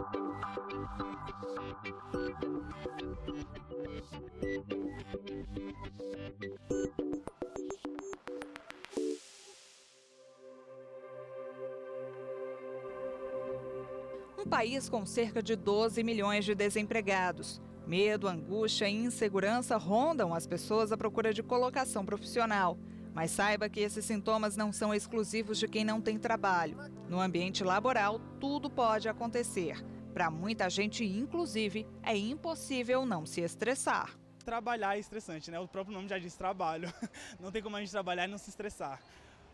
Um país com cerca de 12 milhões de desempregados. Medo, angústia e insegurança rondam as pessoas à procura de colocação profissional. Mas saiba que esses sintomas não são exclusivos de quem não tem trabalho. No ambiente laboral, tudo pode acontecer. Para muita gente, inclusive, é impossível não se estressar. Trabalhar é estressante, né? O próprio nome já diz trabalho. Não tem como a gente trabalhar e não se estressar.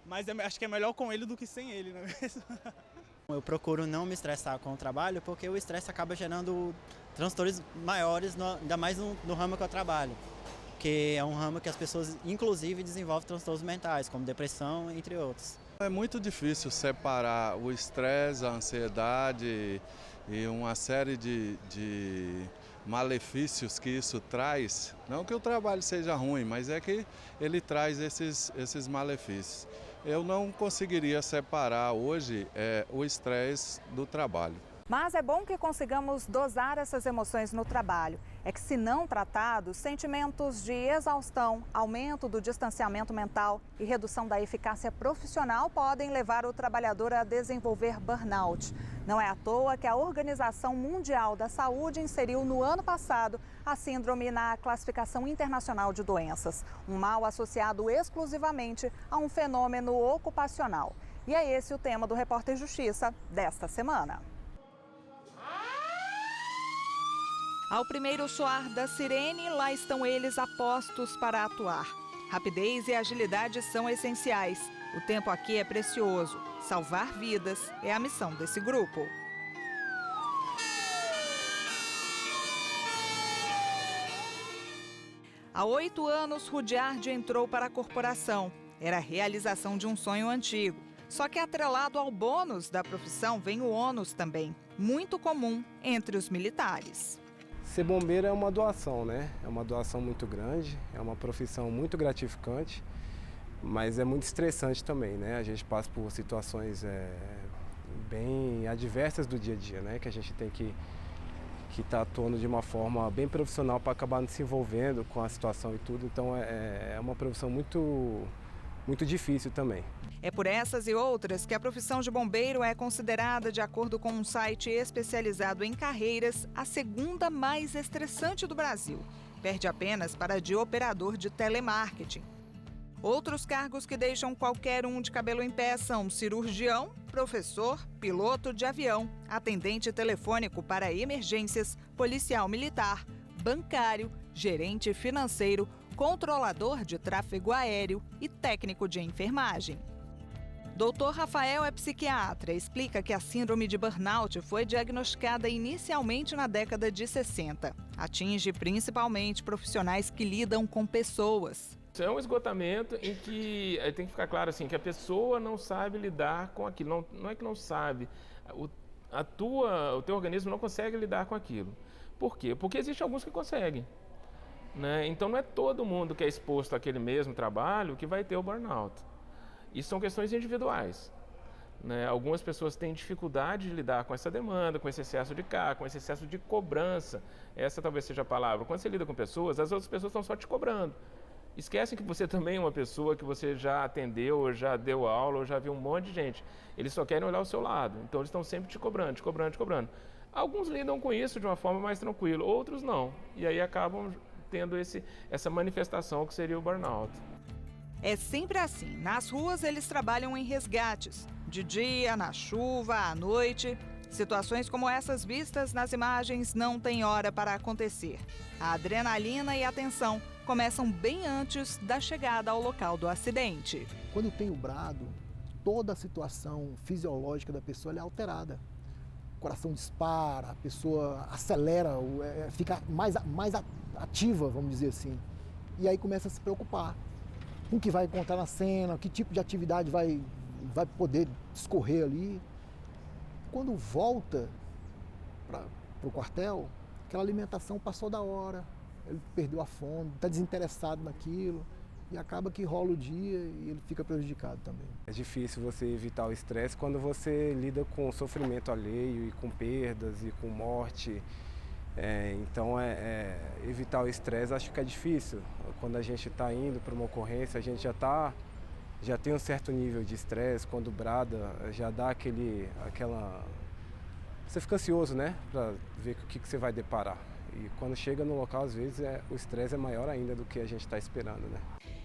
Mas acho que é melhor com ele do que sem ele, não é mesmo? Eu procuro não me estressar com o trabalho porque o estresse acaba gerando transtornos maiores, ainda mais no ramo que eu trabalho. Que é um ramo que as pessoas, inclusive, desenvolvem transtornos mentais, como depressão, entre outros. É muito difícil separar o estresse, a ansiedade e uma série de malefícios que isso traz. Não que o trabalho seja ruim, mas é que ele traz esses malefícios. Eu não conseguiria separar hoje o estresse do trabalho. Mas é bom que consigamos dosar essas emoções no trabalho. É que, se não tratados, sentimentos de exaustão, aumento do distanciamento mental e redução da eficácia profissional podem levar o trabalhador a desenvolver burnout. Não é à toa que a Organização Mundial da Saúde inseriu no ano passado a síndrome na classificação internacional de doenças, um mal associado exclusivamente a um fenômeno ocupacional. E é esse o tema do Repórter Justiça desta semana. Ao primeiro soar da sirene, lá estão eles a postos para atuar. Rapidez e agilidade são essenciais. O tempo aqui é precioso. Salvar vidas é a missão desse grupo. Há 8 anos, Rudyard entrou para a corporação. Era a realização de um sonho antigo. Só que atrelado ao bônus da profissão vem o ônus também, muito comum entre os militares. Ser bombeiro é uma doação, né? É uma doação muito grande, é uma profissão muito gratificante, mas é muito estressante também, né? A gente passa por situações bem adversas do dia a dia, né? Que a gente tem que estar atuando de uma forma bem profissional para acabar se envolvendo com a situação e tudo. Então é uma profissão muito difícil também. É por essas e outras que a profissão de bombeiro é considerada, de acordo com um site especializado em carreiras, a segunda mais estressante do Brasil. Perde apenas para a de operador de telemarketing. Outros cargos que deixam qualquer um de cabelo em pé são cirurgião, professor, piloto de avião, atendente telefônico para emergências, policial militar, bancário, gerente financeiro, controlador de tráfego aéreo e técnico de enfermagem. Dr. Rafael é psiquiatra e explica que a síndrome de burnout foi diagnosticada inicialmente na década de 60. Atinge principalmente profissionais que lidam com pessoas. É um esgotamento em que tem que ficar claro assim, que a pessoa não sabe lidar com aquilo. Não é que não sabe, o teu organismo não consegue lidar com aquilo. Por quê? Porque existem alguns que conseguem. Né? Então não é todo mundo que é exposto àquele mesmo trabalho que vai ter o burnout. Isso são questões individuais. Né? Algumas pessoas têm dificuldade de lidar com essa demanda, com esse excesso de carga, com esse excesso de cobrança. Essa talvez seja a palavra. Quando você lida com pessoas, as outras pessoas estão só te cobrando. Esquecem que você também é uma pessoa que você já atendeu, ou já deu aula, ou já viu um monte de gente. Eles só querem olhar o seu lado. Então eles estão sempre te cobrando, te cobrando, te cobrando. Alguns lidam com isso de uma forma mais tranquila, outros não. E aí acabam tendo essa manifestação que seria o burnout. É sempre assim. Nas ruas eles trabalham em resgates. De dia, na chuva, à noite. Situações como essas vistas nas imagens não têm hora para acontecer. A adrenalina e a tensão começam bem antes da chegada ao local do acidente. Quando tem o brado, toda a situação fisiológica da pessoa é alterada. O coração dispara, a pessoa acelera, fica mais ativa, vamos dizer assim. E aí começa a se preocupar com o que vai encontrar na cena, que tipo de atividade vai poder discorrer ali. Quando volta para o quartel, aquela alimentação passou da hora, ele perdeu a fome, está desinteressado naquilo. e acaba que rola o dia e ele fica prejudicado também. É difícil você evitar o estresse quando você lida com sofrimento alheio e com perdas e com morte. Então, evitar o estresse acho que é difícil. Quando a gente está indo para uma ocorrência, a gente já tem um certo nível de estresse. Quando brada, já dá aquela... Você fica ansioso, né? Para ver o que você vai deparar. E quando chega no local, às vezes, o estresse é maior ainda do que a gente está esperando, né?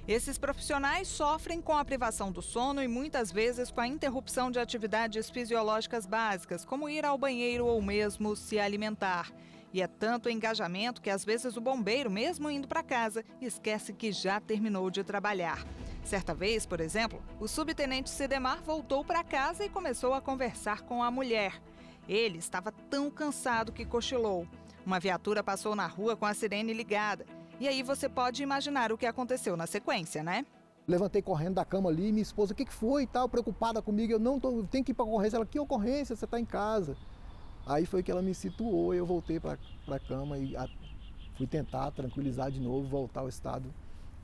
Esses profissionais sofrem com a privação do sono e muitas vezes com a interrupção de atividades fisiológicas básicas, como ir ao banheiro ou mesmo se alimentar. E é tanto engajamento que às vezes o bombeiro, mesmo indo para casa, esquece que já terminou de trabalhar. Certa vez, por exemplo, o subtenente Sidemar voltou para casa e começou a conversar com a mulher. Ele estava tão cansado que cochilou. Uma viatura passou na rua com a sirene ligada. E aí você pode imaginar o que aconteceu na sequência, né? Levantei correndo da cama ali, minha esposa, o que foi e tal, preocupada comigo. Eu tenho que ir para a ocorrência. Ela, que ocorrência? Você está em casa. Aí foi que ela me situou e eu voltei para a cama e fui tentar tranquilizar de novo, voltar ao estado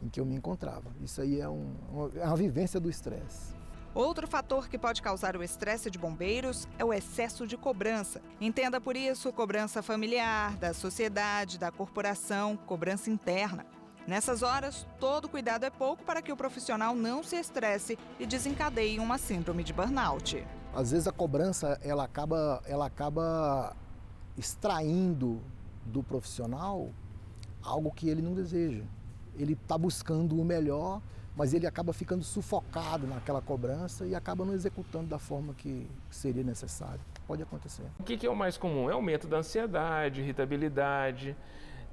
em que eu me encontrava. Isso aí é uma vivência do estresse. Outro fator que pode causar o estresse de bombeiros é o excesso de cobrança. Entenda por isso cobrança familiar, da sociedade, da corporação, cobrança interna. Nessas horas, todo cuidado é pouco para que o profissional não se estresse e desencadeie uma síndrome de burnout. Às vezes a cobrança ela acaba extraindo do profissional algo que ele não deseja. Ele está buscando o melhor, mas ele acaba ficando sufocado naquela cobrança e acaba não executando da forma que seria necessário. Pode acontecer. O que é o mais comum? É o aumento da ansiedade, irritabilidade.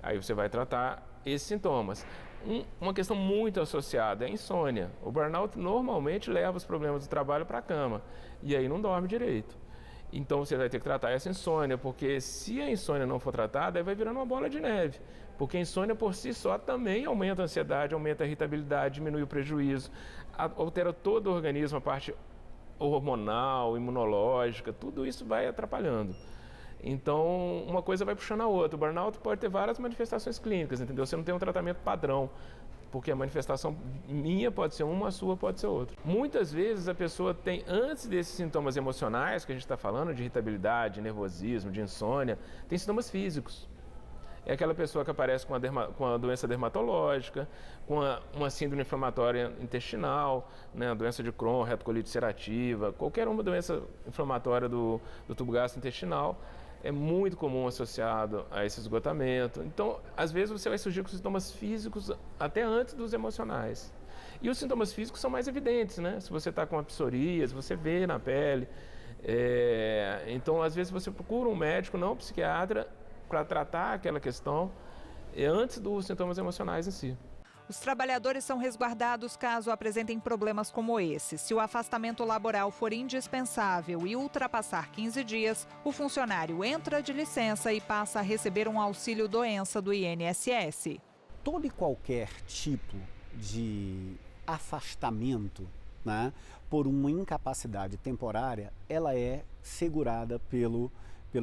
Aí você vai tratar esses sintomas. Uma questão muito associada é a insônia. O burnout normalmente leva os problemas do trabalho para a cama e aí não dorme direito. Então você vai ter que tratar essa insônia, porque se a insônia não for tratada, aí vai virando uma bola de neve. Porque a insônia por si só também aumenta a ansiedade, aumenta a irritabilidade, diminui o prejuízo, altera todo o organismo, a parte hormonal, imunológica, tudo isso vai atrapalhando. Então, uma coisa vai puxando a outra. O burnout pode ter várias manifestações clínicas, entendeu? Você não tem um tratamento padrão, porque a manifestação minha pode ser uma, a sua pode ser outra. Muitas vezes a pessoa tem, antes desses sintomas emocionais que a gente está falando, de irritabilidade, de nervosismo, de insônia, tem sintomas físicos. É aquela pessoa que aparece com a doença dermatológica, com uma síndrome inflamatória intestinal, né, a doença de Crohn, retocolite ulcerativa, qualquer uma doença inflamatória do tubo gastrointestinal. É muito comum associado a esse esgotamento. Então, às vezes você vai surgir com sintomas físicos até antes dos emocionais. E os sintomas físicos são mais evidentes, né? Se você está com uma psoríase, você vê na pele. Então, às vezes você procura um médico, não um psiquiatra, para tratar aquela questão antes dos sintomas emocionais em si. Os trabalhadores são resguardados caso apresentem problemas como esse. Se o afastamento laboral for indispensável e ultrapassar 15 dias, o funcionário entra de licença e passa a receber um auxílio-doença do INSS. Todo e qualquer tipo de afastamento, né, por uma incapacidade temporária, ela é segurada pelo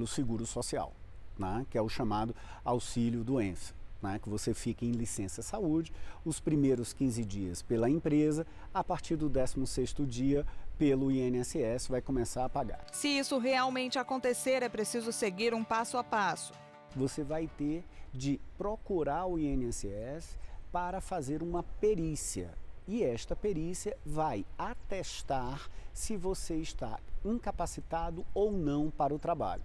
seguro social, né, que é o chamado auxílio-doença. Né, que você fica em licença saúde, os primeiros 15 dias pela empresa, a partir do 16º dia pelo INSS vai começar a pagar. Se isso realmente acontecer, é preciso seguir um passo a passo. Você vai ter de procurar o INSS para fazer uma perícia e esta perícia vai atestar se você está incapacitado ou não para o trabalho.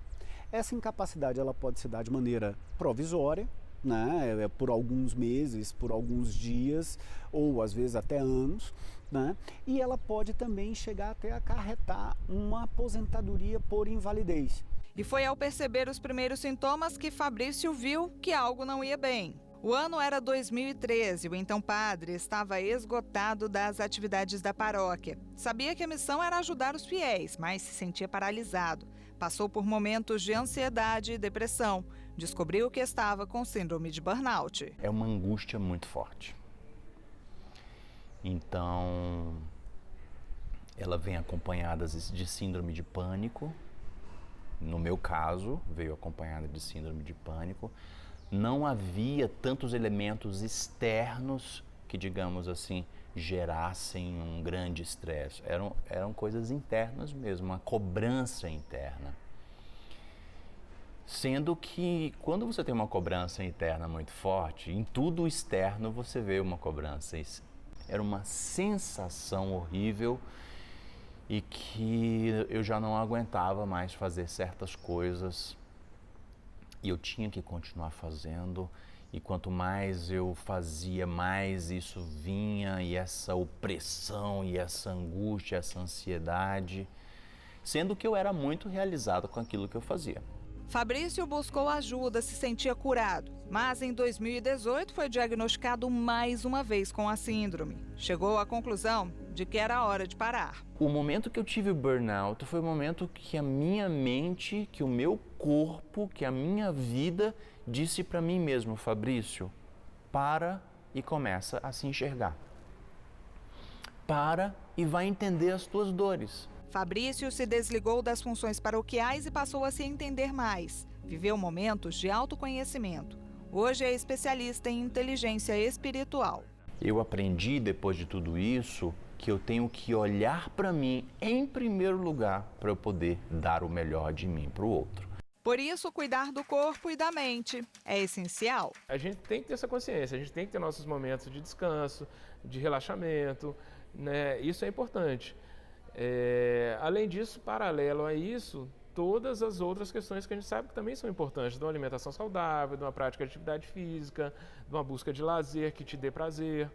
Essa incapacidade ela pode se dar de maneira provisória, né, por alguns meses, por alguns dias ou às vezes até anos, né, e ela pode também chegar até a acarretar uma aposentadoria por invalidez. E foi ao perceber os primeiros sintomas que Fabrício viu que algo não ia bem. O ano era 2013, o então padre estava esgotado das atividades da paróquia. Sabia que a missão era ajudar os fiéis, mas se sentia paralisado. Passou por momentos de ansiedade e depressão. Descobriu que estava com síndrome de burnout. É uma angústia muito forte. Então, ela vem acompanhada de síndrome de pânico. No meu caso, veio acompanhada de síndrome de pânico. Não havia tantos elementos externos que, digamos assim, gerassem um grande estresse. Eram coisas internas mesmo, uma cobrança interna. Sendo que quando você tem uma cobrança interna muito forte, em tudo externo você vê uma cobrança. Era uma sensação horrível e que eu já não aguentava mais fazer certas coisas e eu tinha que continuar fazendo. E quanto mais eu fazia, mais isso vinha, e essa opressão, e essa angústia, essa ansiedade, sendo que eu era muito realizado com aquilo que eu fazia. Fabrício buscou ajuda, se sentia curado, mas em 2018 foi diagnosticado mais uma vez com a síndrome. Chegou à conclusão de que era hora de parar. O momento que eu tive o burnout foi o momento que a minha mente, que o meu corpo, que a minha vida disse para mim mesmo: Fabrício, para e começa a se enxergar. Para e vai entender as tuas dores. Fabrício se desligou das funções paroquiais e passou a se entender mais. Viveu momentos de autoconhecimento. Hoje é especialista em inteligência espiritual. Eu aprendi, depois de tudo isso, que eu tenho que olhar para mim em primeiro lugar para eu poder dar o melhor de mim para o outro. Por isso, cuidar do corpo e da mente é essencial. A gente tem que ter essa consciência, a gente tem que ter nossos momentos de descanso, de relaxamento, né? Isso é importante. Além disso, paralelo a isso, todas as outras questões que a gente sabe que também são importantes, de uma alimentação saudável, de uma prática de atividade física, de uma busca de lazer que te dê prazer.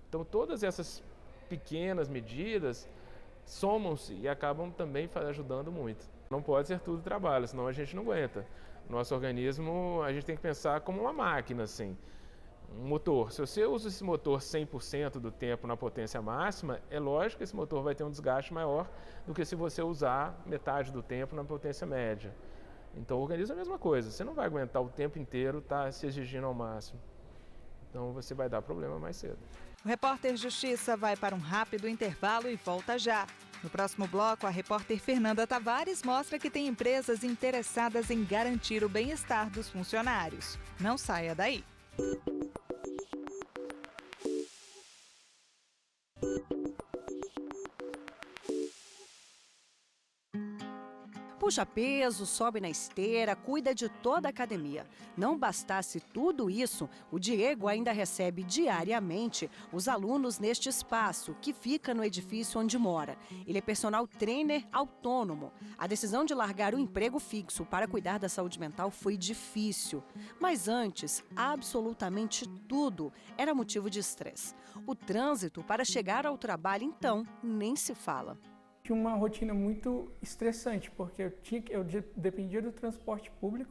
Então, todas essas pequenas medidas somam-se e acabam também ajudando muito. Não pode ser tudo trabalho, senão a gente não aguenta. Nosso organismo, a gente tem que pensar como uma máquina, assim. Um motor. Se você usa esse motor 100% do tempo na potência máxima, é lógico que esse motor vai ter um desgaste maior do que se você usar metade do tempo na potência média. Então, o organismo é a mesma coisa. Você não vai aguentar o tempo inteiro estar se exigindo ao máximo. Então, você vai dar problema mais cedo. O Repórter Justiça vai para um rápido intervalo e volta já. No próximo bloco, a repórter Fernanda Tavares mostra que tem empresas interessadas em garantir o bem-estar dos funcionários. Não saia daí. Puxa peso, sobe na esteira, cuida de toda a academia. Não bastasse tudo isso, o Diego ainda recebe diariamente os alunos neste espaço, que fica no edifício onde mora. Ele é personal trainer autônomo. A decisão de largar o emprego fixo para cuidar da saúde mental foi difícil. Mas antes, absolutamente tudo era motivo de estresse. O trânsito para chegar ao trabalho, então, nem se fala. Tinha uma rotina muito estressante, porque eu dependia do transporte público,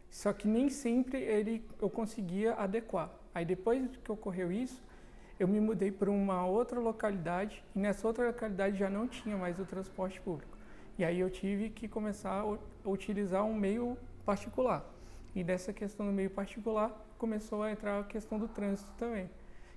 só que nem sempre eu conseguia adequar. Aí depois que ocorreu isso, eu me mudei para uma outra localidade, e nessa outra localidade já não tinha mais o transporte público. E aí eu tive que começar a utilizar um meio particular. E dessa questão do meio particular, começou a entrar a questão do trânsito também,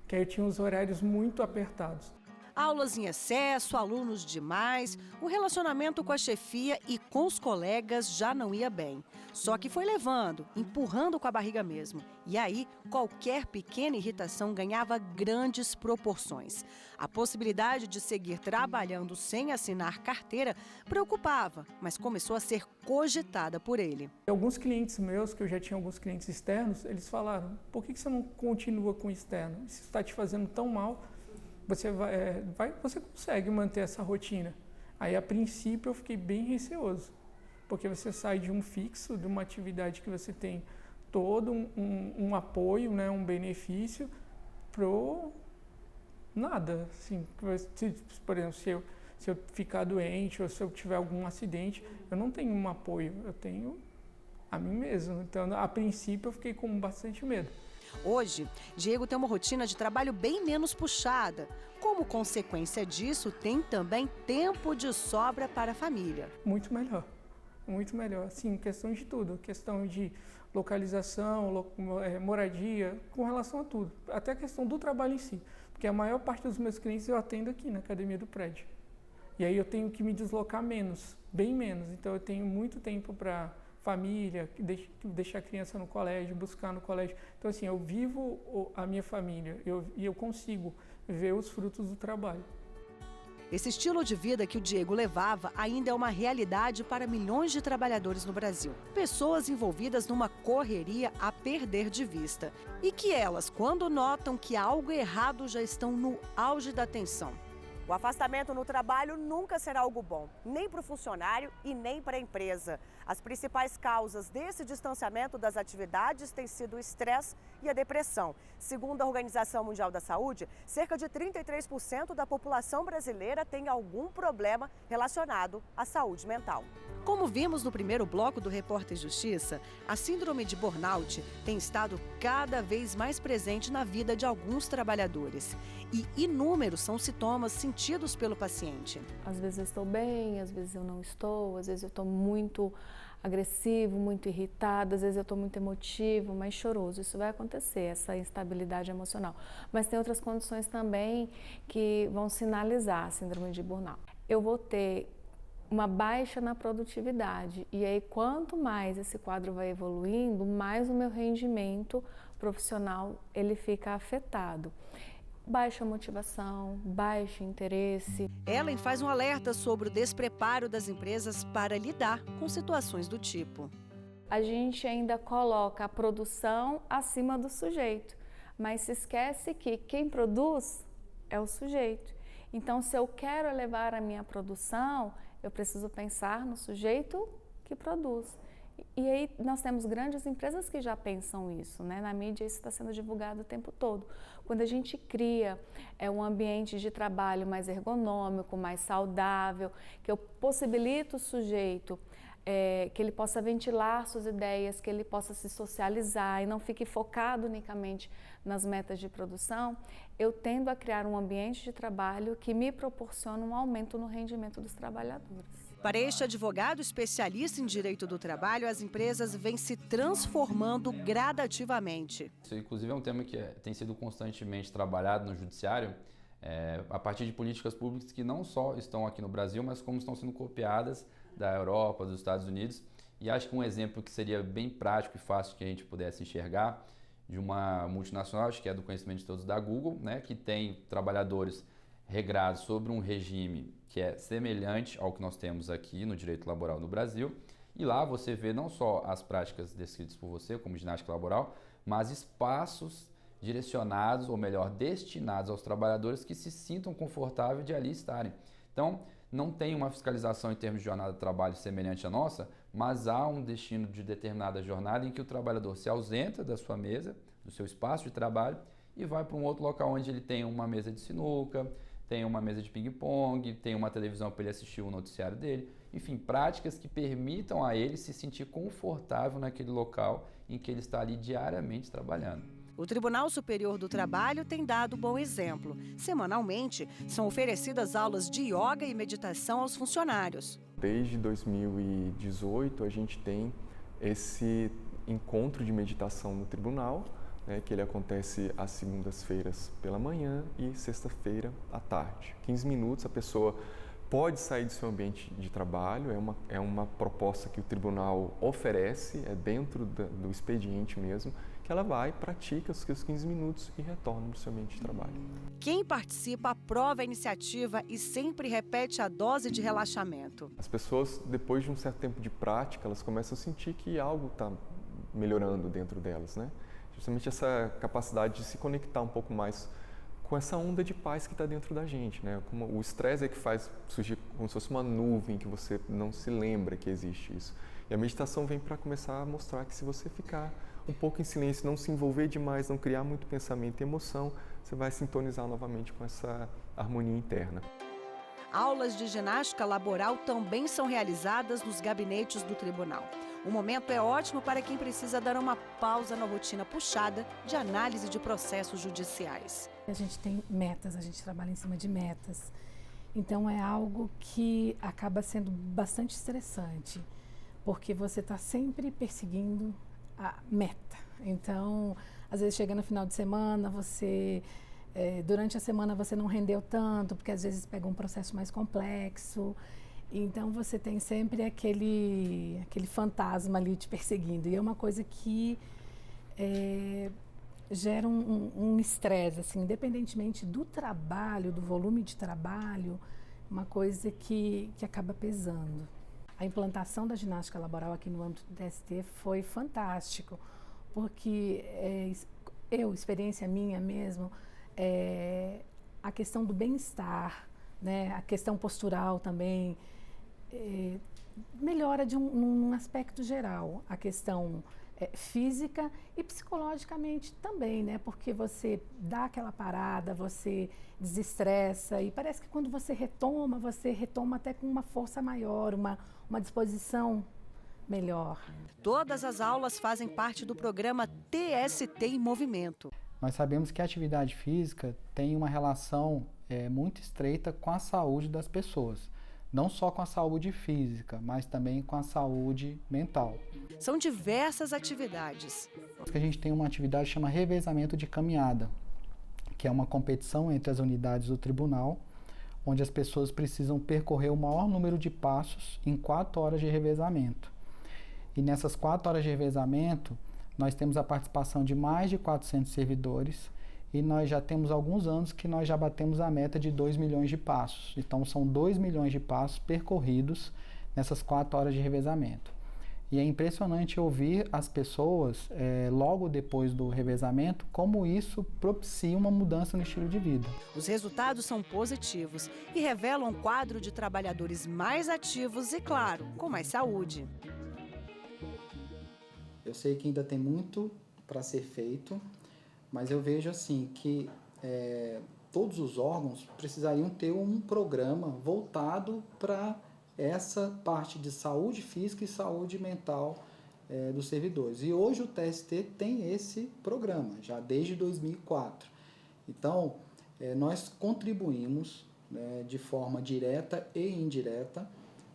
que aí eu tinha os horários muito apertados. Aulas em excesso, alunos demais, o relacionamento com a chefia e com os colegas já não ia bem. Só que foi levando, empurrando com a barriga mesmo. E aí, qualquer pequena irritação ganhava grandes proporções. A possibilidade de seguir trabalhando sem assinar carteira preocupava, mas começou a ser cogitada por ele. Alguns clientes meus, que eu já tinha alguns clientes externos, eles falaram: por que você não continua com o externo? Isso está te fazendo tão mal. Você consegue manter essa rotina. Aí, a princípio, eu fiquei bem receoso, porque você sai de um fixo, de uma atividade que você tem todo um apoio, né, um benefício, pro nada. Assim, por exemplo, se eu ficar doente ou se eu tiver algum acidente, eu não tenho um apoio, eu tenho a mim mesmo. Então, a princípio, eu fiquei com bastante medo. Hoje, Diego tem uma rotina de trabalho bem menos puxada. Como consequência disso, tem também tempo de sobra para a família. Muito melhor, assim, questão de tudo, questão de localização, moradia, com relação a tudo, até a questão do trabalho em si, porque a maior parte dos meus clientes eu atendo aqui na academia do prédio. E aí eu tenho que me deslocar menos, bem menos, então eu tenho muito tempo para família, deixar a criança no colégio, buscar no colégio. Então, assim, eu vivo a minha família e eu consigo ver os frutos do trabalho. Esse estilo de vida que o Diego levava ainda é uma realidade para milhões de trabalhadores no Brasil. Pessoas envolvidas numa correria a perder de vista. E que elas, quando notam que há algo errado, já estão no auge da tensão. O afastamento no trabalho nunca será algo bom, nem para o funcionário e nem para a empresa. As principais causas desse distanciamento das atividades têm sido o estresse e a depressão. Segundo a Organização Mundial da Saúde, cerca de 33% da população brasileira tem algum problema relacionado à saúde mental. Como vimos no primeiro bloco do Repórter Justiça, a síndrome de burnout tem estado cada vez mais presente na vida de alguns trabalhadores. E inúmeros são os sintomas sentidos pelo paciente. Às vezes eu estou bem, às vezes eu não estou, às vezes eu estou muito agressivo, muito irritado, às vezes eu estou muito emotivo, mais choroso. Isso vai acontecer, essa instabilidade emocional. Mas tem outras condições também que vão sinalizar a síndrome de burnout. Eu vou ter uma baixa na produtividade e aí quanto mais esse quadro vai evoluindo, mais o meu rendimento profissional ele fica afetado. Baixa motivação, baixo interesse. Ellen faz um alerta sobre o despreparo das empresas para lidar com situações do tipo. A gente ainda coloca a produção acima do sujeito, mas se esquece que quem produz é o sujeito. Então, se eu quero elevar a minha produção, eu preciso pensar no sujeito que produz. E aí nós temos grandes empresas que já pensam isso, né? Na mídia isso está sendo divulgado o tempo todo. Quando a gente cria um ambiente de trabalho mais ergonômico, mais saudável, que eu possibilito o sujeito que ele possa ventilar suas ideias, que ele possa se socializar e não fique focado unicamente nas metas de produção, eu tendo a criar um ambiente de trabalho que me proporciona um aumento no rendimento dos trabalhadores. Para este advogado especialista em direito do trabalho, as empresas vêm se transformando gradativamente. Isso, inclusive, é um tema que tem sido constantemente trabalhado no judiciário, a partir de políticas públicas que não só estão aqui no Brasil, mas como estão sendo copiadas da Europa, dos Estados Unidos. E acho que um exemplo que seria bem prático e fácil que a gente pudesse enxergar de uma multinacional, acho que é do conhecimento de todos, da Google, né, que tem trabalhadores regrados sobre um regime que é semelhante ao que nós temos aqui no direito laboral no Brasil. E lá você vê não só as práticas descritas por você, como ginástica laboral, mas espaços direcionados, ou melhor, destinados aos trabalhadores que se sintam confortáveis de ali estarem. Então, não tem uma fiscalização em termos de jornada de trabalho semelhante à nossa, mas há um destino de determinada jornada em que o trabalhador se ausenta da sua mesa, do seu espaço de trabalho, e vai para um outro local onde ele tem uma mesa de sinuca, tem uma mesa de ping-pong, tem uma televisão para ele assistir o noticiário dele. Enfim, práticas que permitam a ele se sentir confortável naquele local em que ele está ali diariamente trabalhando. O Tribunal Superior do Trabalho tem dado bom exemplo. Semanalmente, são oferecidas aulas de yoga e meditação aos funcionários. Desde 2018, a gente tem esse encontro de meditação no tribunal, né, que ele acontece às segundas-feiras pela manhã e sexta-feira à tarde. 15 minutos, a pessoa pode sair do seu ambiente de trabalho, é uma proposta que o tribunal oferece, é dentro do expediente mesmo, que ela vai, pratica os seus 15 minutos e retorna para o seu ambiente de trabalho. Quem participa aprova a iniciativa e sempre repete a dose de relaxamento. As pessoas, depois de um certo tempo de prática, elas começam a sentir que algo está melhorando dentro delas, né? Justamente essa capacidade de se conectar um pouco mais com essa onda de paz que está dentro da gente, né? Como o estresse é que faz surgir como se fosse uma nuvem que você não se lembra que existe isso. E a meditação vem para começar a mostrar que se você ficar um pouco em silêncio, não se envolver demais, não criar muito pensamento e emoção, você vai sintonizar novamente com essa harmonia interna. Aulas de ginástica laboral também são realizadas nos gabinetes do tribunal. O momento é ótimo para quem precisa dar uma pausa na rotina puxada de análise de processos judiciais. A gente tem metas, a gente trabalha em cima de metas. Então é algo que acaba sendo bastante estressante, porque você está sempre perseguindo a meta. Então, às vezes chega no final de semana, durante a semana você não rendeu tanto, porque às vezes pega um processo mais complexo. Então você tem sempre aquele fantasma ali te perseguindo. E é uma coisa que gera um estresse, assim, independentemente do trabalho, do volume de trabalho, uma coisa que acaba pesando. A implantação da ginástica laboral aqui no âmbito do TST foi fantástico, porque experiência minha mesmo, a questão do bem-estar, né, a questão postural também, melhora de um aspecto geral, a questão física e psicologicamente também, né, porque você dá aquela parada, você desestressa e parece que quando você retoma até com uma força maior, uma disposição melhor. Todas as aulas fazem parte do programa TST em Movimento. Nós sabemos que a atividade física tem uma relação muito estreita com a saúde das pessoas. Não só com a saúde física, mas também com a saúde mental. São diversas atividades. A gente tem uma atividade que chama revezamento de caminhada, que é uma competição entre as unidades do tribunal, onde as pessoas precisam percorrer o maior número de passos em 4 horas de revezamento. E nessas 4 horas de revezamento, nós temos a participação de mais de 400 servidores e nós já temos alguns anos que nós já batemos a meta de 2 milhões de passos. Então, são 2 milhões de passos percorridos nessas 4 horas de revezamento. E é impressionante ouvir as pessoas, logo depois do revezamento, como isso propicia uma mudança no estilo de vida. Os resultados são positivos e revelam um quadro de trabalhadores mais ativos e, claro, com mais saúde. Eu sei que ainda tem muito para ser feito, mas eu vejo assim que todos os órgãos precisariam ter um programa voltado para essa parte de saúde física e saúde mental dos servidores. E hoje o TST tem esse programa, já desde 2004. Então, nós contribuímos de forma direta e indireta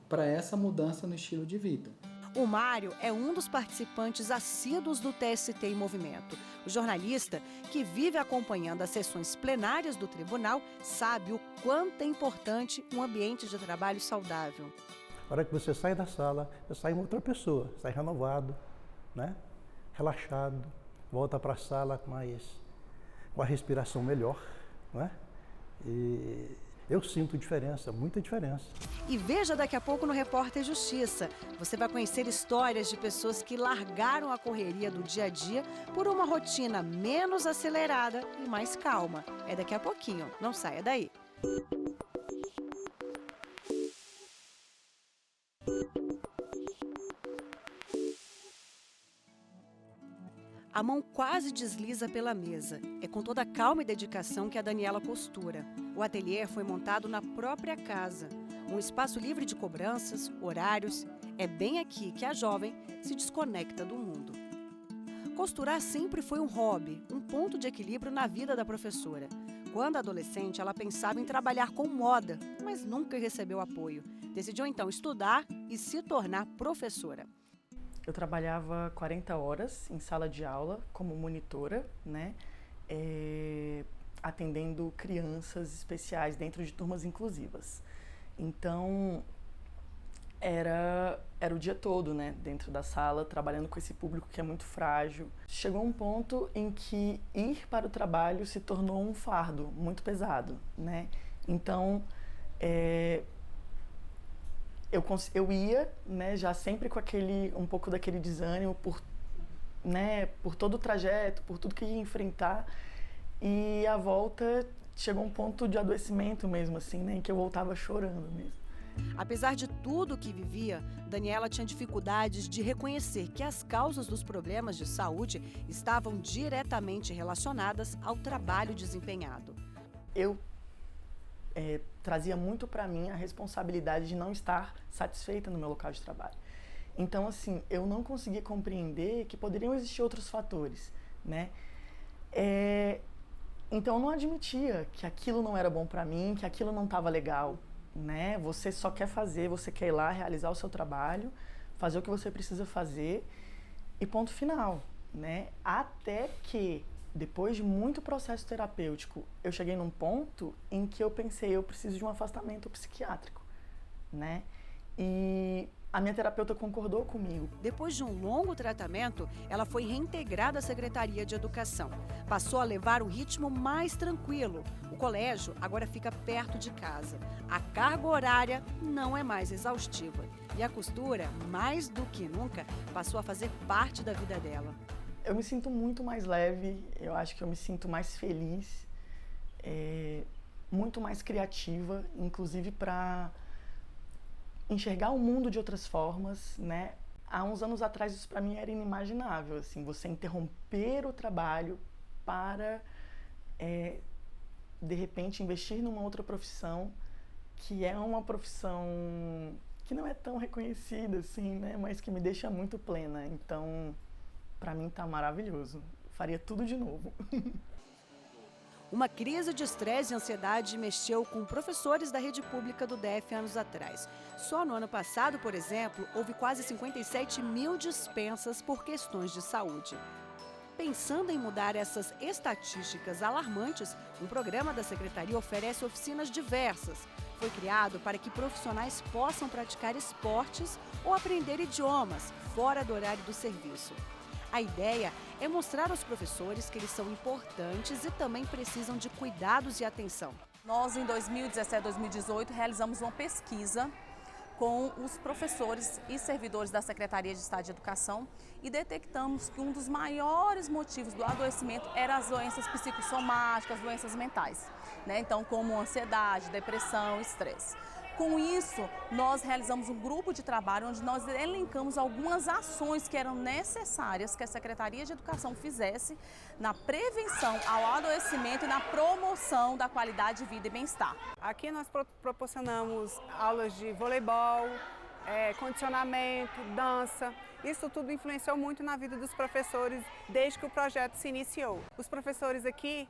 para essa mudança no estilo de vida. O Mário é um dos participantes assíduos do TST em Movimento. O jornalista, que vive acompanhando as sessões plenárias do tribunal, sabe o quanto é importante um ambiente de trabalho saudável. A hora que você sai da sala, você sai uma outra pessoa, sai renovado, né? Relaxado, volta para a sala com a respiração melhor, né? E eu sinto diferença, muita diferença. E veja daqui a pouco no Repórter Justiça. Você vai conhecer histórias de pessoas que largaram a correria do dia a dia por uma rotina menos acelerada e mais calma. É daqui a pouquinho, não saia daí. A mão quase desliza pela mesa. É com toda a calma e dedicação que a Daniela costura. O ateliê foi montado na própria casa. Um espaço livre de cobranças, horários. É bem aqui que a jovem se desconecta do mundo. Costurar sempre foi um hobby, um ponto de equilíbrio na vida da professora. Quando adolescente, ela pensava em trabalhar com moda, mas nunca recebeu apoio. Decidiu então estudar e se tornar professora. Eu trabalhava 40 horas em sala de aula como monitora, né? Atendendo crianças especiais dentro de turmas inclusivas. Então, era o dia todo, né? Dentro da sala, trabalhando com esse público que é muito frágil. Chegou um ponto em que ir para o trabalho se tornou um fardo muito pesado, né? Então, eu ia, né, já sempre com um pouco daquele desânimo por todo o trajeto, por tudo que ia enfrentar. E a volta chegou um ponto de adoecimento mesmo, assim, né, em que eu voltava chorando mesmo. Apesar de tudo que vivia, Daniela tinha dificuldades de reconhecer que as causas dos problemas de saúde estavam diretamente relacionadas ao trabalho desempenhado. Eu trazia muito para mim a responsabilidade de não estar satisfeita no meu local de trabalho. Então, assim, eu não conseguia compreender que poderiam existir outros fatores, né? Então, eu não admitia que aquilo não era bom para mim, que aquilo não estava legal, né? Você só quer fazer, você quer ir lá realizar o seu trabalho, fazer o que você precisa fazer e ponto final, né? Até que, depois de muito processo terapêutico, eu cheguei num ponto em que eu pensei, eu preciso de um afastamento psiquiátrico, né? E a minha terapeuta concordou comigo. Depois de um longo tratamento, ela foi reintegrada à Secretaria de Educação. Passou a levar o ritmo mais tranquilo. O colégio agora fica perto de casa. A carga horária não é mais exaustiva. E a costura, mais do que nunca, passou a fazer parte da vida dela. Eu me sinto muito mais leve, eu acho que eu me sinto mais feliz, muito mais criativa, inclusive para enxergar o mundo de outras formas, né? Há uns anos atrás isso para mim era inimaginável, assim, você interromper o trabalho para, de repente, investir numa outra profissão, que é uma profissão que não é tão reconhecida, assim, né? Mas que me deixa muito plena. Então, para mim tá maravilhoso. Faria tudo de novo. Uma crise de estresse e ansiedade mexeu com professores da rede pública do DF anos atrás. Só no ano passado, por exemplo, houve quase 57 mil dispensas por questões de saúde. Pensando em mudar essas estatísticas alarmantes, um programa da Secretaria oferece oficinas diversas. Foi criado para que profissionais possam praticar esportes ou aprender idiomas fora do horário do serviço. A ideia é mostrar aos professores que eles são importantes e também precisam de cuidados e atenção. Nós, em 2017 e 2018, realizamos uma pesquisa com os professores e servidores da Secretaria de Estado de Educação e detectamos que um dos maiores motivos do adoecimento eram as doenças psicossomáticas, doenças mentais, né? Então, como ansiedade, depressão, estresse. Com isso, nós realizamos um grupo de trabalho onde nós elencamos algumas ações que eram necessárias que a Secretaria de Educação fizesse na prevenção ao adoecimento e na promoção da qualidade de vida e bem-estar. Aqui nós proporcionamos aulas de voleibol, condicionamento, dança. Isso tudo influenciou muito na vida dos professores desde que o projeto se iniciou. Os professores aqui,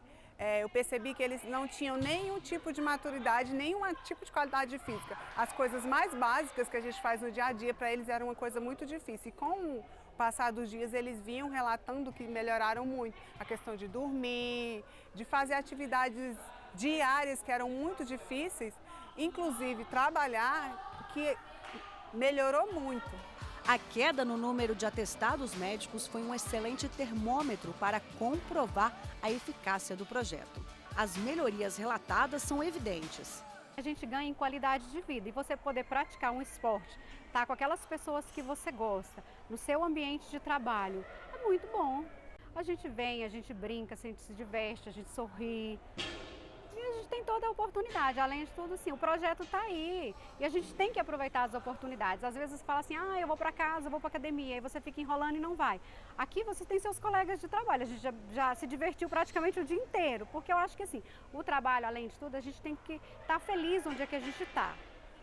eu percebi que eles não tinham nenhum tipo de maturidade, nenhum tipo de qualidade física. As coisas mais básicas que a gente faz no dia a dia para eles era uma coisa muito difícil. E com o passar dos dias eles vinham relatando que melhoraram muito. A questão de dormir, de fazer atividades diárias que eram muito difíceis, inclusive trabalhar, que melhorou muito. A queda no número de atestados médicos foi um excelente termômetro para comprovar a eficácia do projeto. As melhorias relatadas são evidentes. A gente ganha em qualidade de vida e você poder praticar um esporte, estar com aquelas pessoas que você gosta, no seu ambiente de trabalho, é muito bom. A gente vem, a gente brinca, a gente se diverte, a gente sorri. E a gente tem toda a oportunidade, além de tudo, assim, o projeto está aí e a gente tem que aproveitar as oportunidades. Às vezes você fala assim, eu vou para casa, eu vou para academia, aí você fica enrolando e não vai. Aqui você tem seus colegas de trabalho, a gente já se divertiu praticamente o dia inteiro, porque eu acho que assim, o trabalho, além de tudo, a gente tem que estar feliz onde é que a gente está.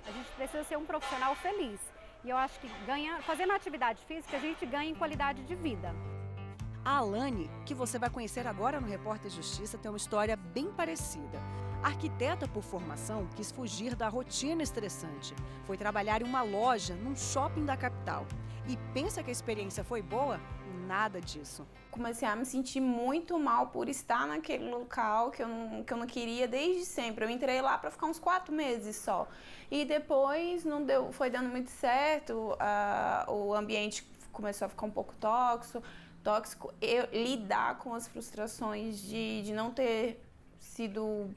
A gente precisa ser um profissional feliz e eu acho que fazendo atividade física, a gente ganha em qualidade de vida. A Alane, que você vai conhecer agora no Repórter Justiça, tem uma história bem parecida. Arquiteta por formação, quis fugir da rotina estressante. Foi trabalhar em uma loja num shopping da capital. E pensa que a experiência foi boa? Nada disso. Comecei a me sentir muito mal por estar naquele local que eu não queria desde sempre. Eu entrei lá para ficar uns 4 meses só. E depois não deu, foi dando muito certo, o ambiente começou a ficar um pouco tóxico, lidar com as frustrações de não ter sido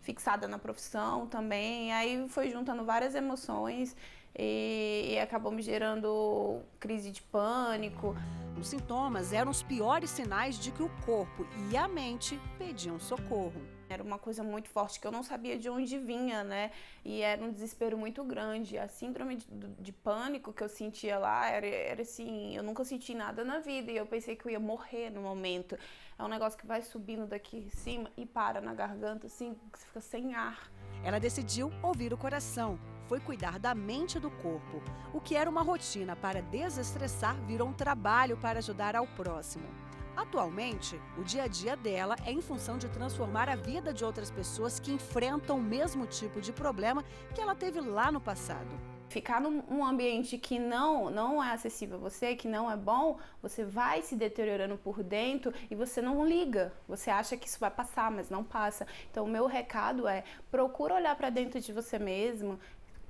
fixada na profissão também, aí foi juntando várias emoções e acabou me gerando crise de pânico. Os sintomas eram os piores sinais de que o corpo e a mente pediam socorro. Era uma coisa muito forte que eu não sabia de onde vinha, né? E era um desespero muito grande. A síndrome de pânico que eu sentia lá era assim, eu nunca senti nada na vida e eu pensei que eu ia morrer no momento. É um negócio que vai subindo daqui em cima e para na garganta, assim, que você fica sem ar. Ela decidiu ouvir o coração, foi cuidar da mente e do corpo. O que era uma rotina para desestressar virou um trabalho para ajudar ao próximo. Atualmente, o dia a dia dela é em função de transformar a vida de outras pessoas que enfrentam o mesmo tipo de problema que ela teve lá no passado. Ficar num ambiente que não é acessível a você, que não é bom, você vai se deteriorando por dentro e você não liga. Você acha que isso vai passar, mas não passa. Então, o meu recado é, procura olhar para dentro de você mesmo,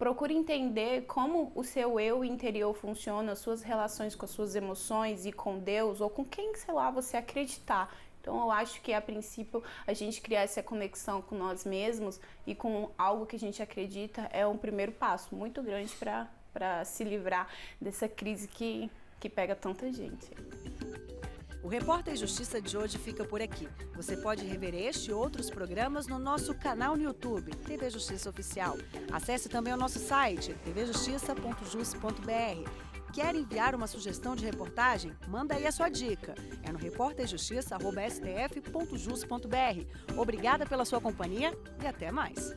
procure entender como o seu eu interior funciona, suas relações com as suas emoções e com Deus, ou com quem, sei lá, você acreditar. Então eu acho que a princípio a gente criar essa conexão com nós mesmos e com algo que a gente acredita é um primeiro passo muito grande para se livrar dessa crise que pega tanta gente. O Repórter Justiça de hoje fica por aqui. Você pode rever este e outros programas no nosso canal no YouTube, TV Justiça Oficial. Acesse também o nosso site, tvjustiça.jus.br. Quer enviar uma sugestão de reportagem? Manda aí a sua dica. É no repórterjustiça@stf.jus.br. Obrigada pela sua companhia e até mais.